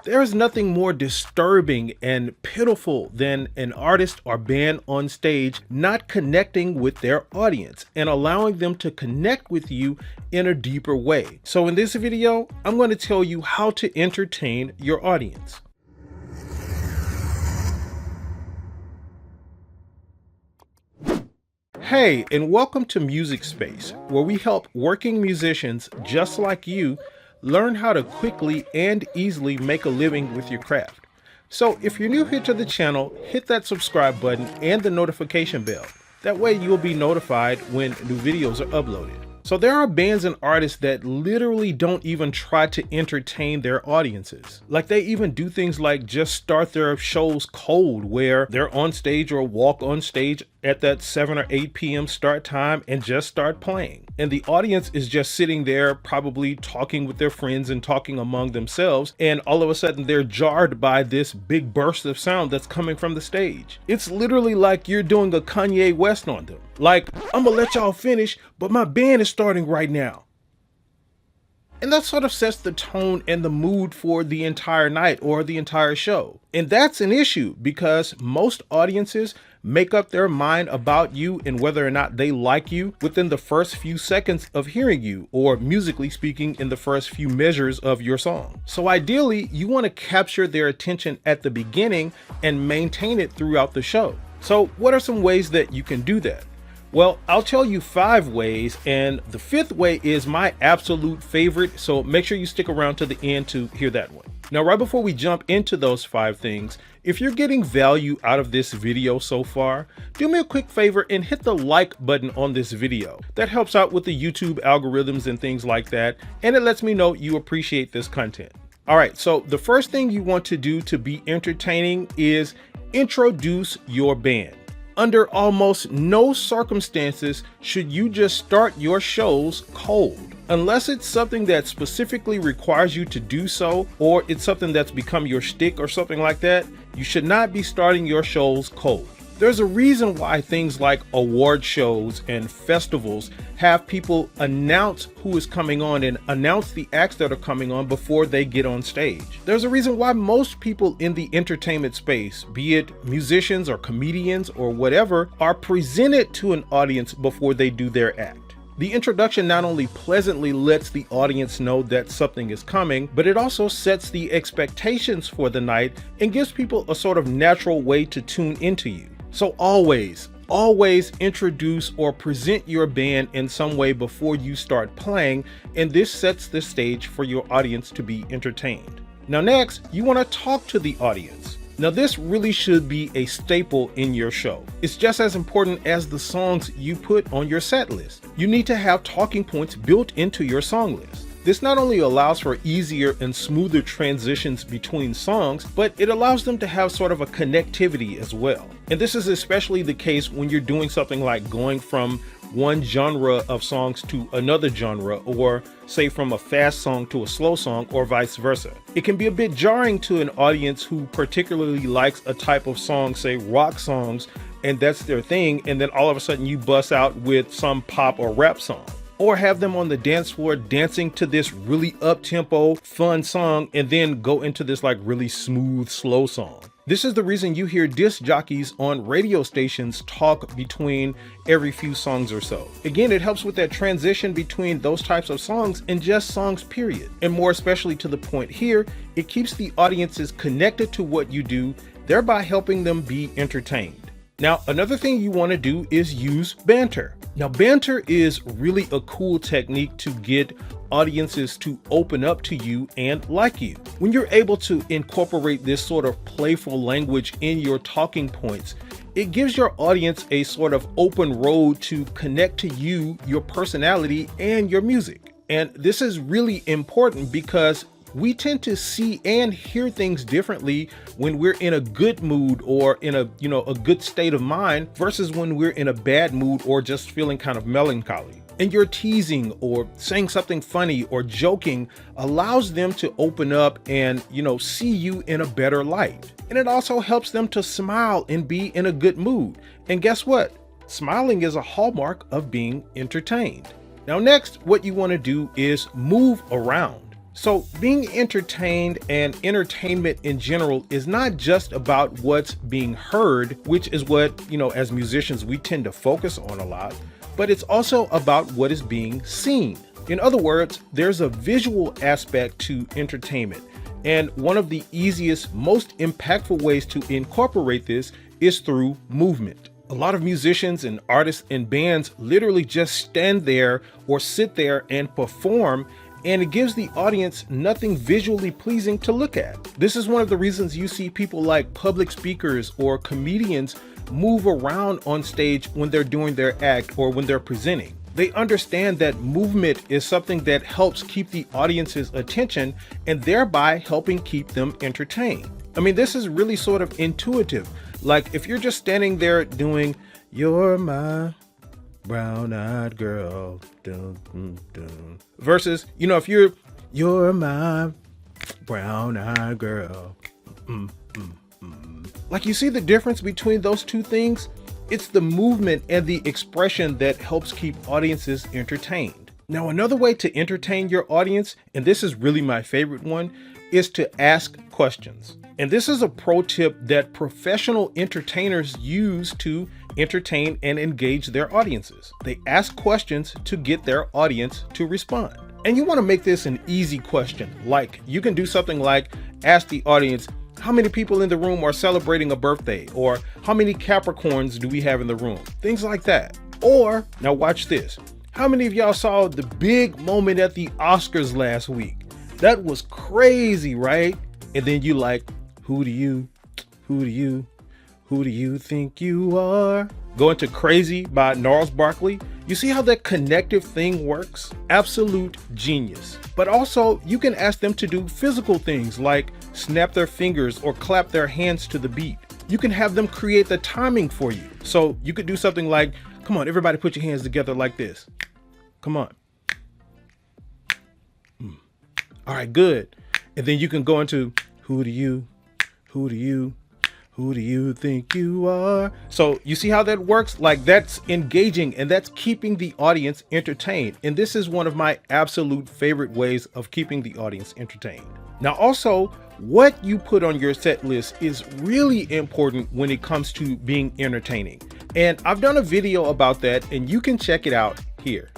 There is nothing more disturbing and pitiful than an artist or band on stage not connecting with their audience and allowing them to connect with you in a deeper way. So in this video, I'm going to tell you how to entertain your audience. Hey, and welcome to Music Space, where we help working musicians just like you learn how to quickly and easily make a living with your craft. So if you're new here to the channel, hit that subscribe button and the notification bell. That way you'll be notified when new videos are uploaded. So there are bands and artists that literally don't even try to entertain their audiences. Like they even do things like just start their shows cold, where they're on stage or walk on stage at that 7 or 8 p.m. start time and just start playing. And the audience is just sitting there probably talking with their friends and talking among themselves. And all of a sudden they're jarred by this big burst of sound that's coming from the stage. It's literally like you're doing a Kanye West on them. Like, I'm gonna let y'all finish, but my band is starting right now. And that sort of sets the tone and the mood for the entire night or the entire show. And that's an issue because most audiences make up their mind about you and whether or not they like you within the first few seconds of hearing you, or musically speaking, in the first few measures of your song. So ideally, you want to capture their attention at the beginning and maintain it throughout the show. So what are some ways that you can do that? Well, I'll tell you 5 ways, and the 5th way is my absolute favorite, so make sure you stick around to the end to hear that one. Now, right before we jump into those 5 things, if you're getting value out of this video so far, do me a quick favor and hit the like button on this video. That helps out with the YouTube algorithms and things like that, and it lets me know you appreciate this content. All right, so the first thing you want to do to be entertaining is introduce your band. Under almost no circumstances should you just start your shows cold. Unless it's something that specifically requires you to do so, or it's something that's become your shtick or something like that, you should not be starting your shows cold. There's a reason why things like award shows and festivals have people announce who is coming on and announce the acts that are coming on before they get on stage. There's a reason why most people in the entertainment space, be it musicians or comedians or whatever, are presented to an audience before they do their act. The introduction not only pleasantly lets the audience know that something is coming, but it also sets the expectations for the night and gives people a sort of natural way to tune into you. So always introduce or present your band in some way before you start playing, and this sets the stage for your audience to be entertained. Now next, you want to talk to the audience. Now this really should be a staple in your show. It's just as important as the songs you put on your set list. You need to have talking points built into your song list. This not only allows for easier and smoother transitions between songs, but it allows them to have sort of a connectivity as well. And this is especially the case when you're doing something like going from one genre of songs to another genre, or say from a fast song to a slow song, or vice versa. It can be a bit jarring to an audience who particularly likes a type of song, say rock songs, and that's their thing, and then all of a sudden you bust out with some pop or rap song. Or have them on the dance floor dancing to this really up-tempo, fun song, and then go into this like really smooth, slow song. This is the reason you hear disc jockeys on radio stations talk between every few songs or so. Again, it helps with that transition between those types of songs and just songs, period. And more especially to the point here, it keeps the audiences connected to what you do, thereby helping them be entertained. Now, another thing you want to do is use banter. Now, banter is really a cool technique to get audiences to open up to you and like you. When you're able to incorporate this sort of playful language in your talking points, it gives your audience a sort of open road to connect to you, your personality, and your music. And this is really important because we tend to see and hear things differently when we're in a good mood or in a good state of mind versus when we're in a bad mood or just feeling kind of melancholy. And your teasing or saying something funny or joking allows them to open up and, see you in a better light. And it also helps them to smile and be in a good mood. And guess what? Smiling is a hallmark of being entertained. Now next, what you want to do is move around. So being entertained and entertainment in general is not just about what's being heard, which is what, as musicians, we tend to focus on a lot, but it's also about what is being seen. In other words, there's a visual aspect to entertainment. And one of the easiest, most impactful ways to incorporate this is through movement. A lot of musicians and artists and bands literally just stand there or sit there and perform, and it gives the audience nothing visually pleasing to look at. This is one of the reasons you see people like public speakers or comedians move around on stage when they're doing their act or when they're presenting. They understand that movement is something that helps keep the audience's attention and thereby helping keep them entertained. I mean, this is really sort of intuitive. Like if you're just standing there doing, "You're my brown-eyed girl," dun, dun, dun, versus, if you're my brown-eyed girl. Like, you see the difference between those two things? It's the movement and the expression that helps keep audiences entertained. Now, another way to entertain your audience, and this is really my favorite one, is to ask questions. And this is a pro tip that professional entertainers use to entertain and engage their audiences. They ask questions to get their audience to respond. And you want to make this an easy question. Like, you can do something like ask the audience, how many people in the room are celebrating a birthday? Or how many Capricorns do we have in the room? Things like that. Or, now watch this. How many of y'all saw the big moment at the Oscars last week? That was crazy, right? And then you like, who do you think you are? Go into Crazy by Gnarls Barkley. You see how that connective thing works? Absolute genius. But also, you can ask them to do physical things like snap their fingers or clap their hands to the beat. You can have them create the timing for you. So you could do something like, come on, everybody put your hands together like this. Come on. All right, good. And then you can go into who do you think you are? So you see how that works? Like, that's engaging and that's keeping the audience entertained. And this is one of my absolute favorite ways of keeping the audience entertained. Now, also, what you put on your set list is really important when it comes to being entertaining. And I've done a video about that and you can check it out here.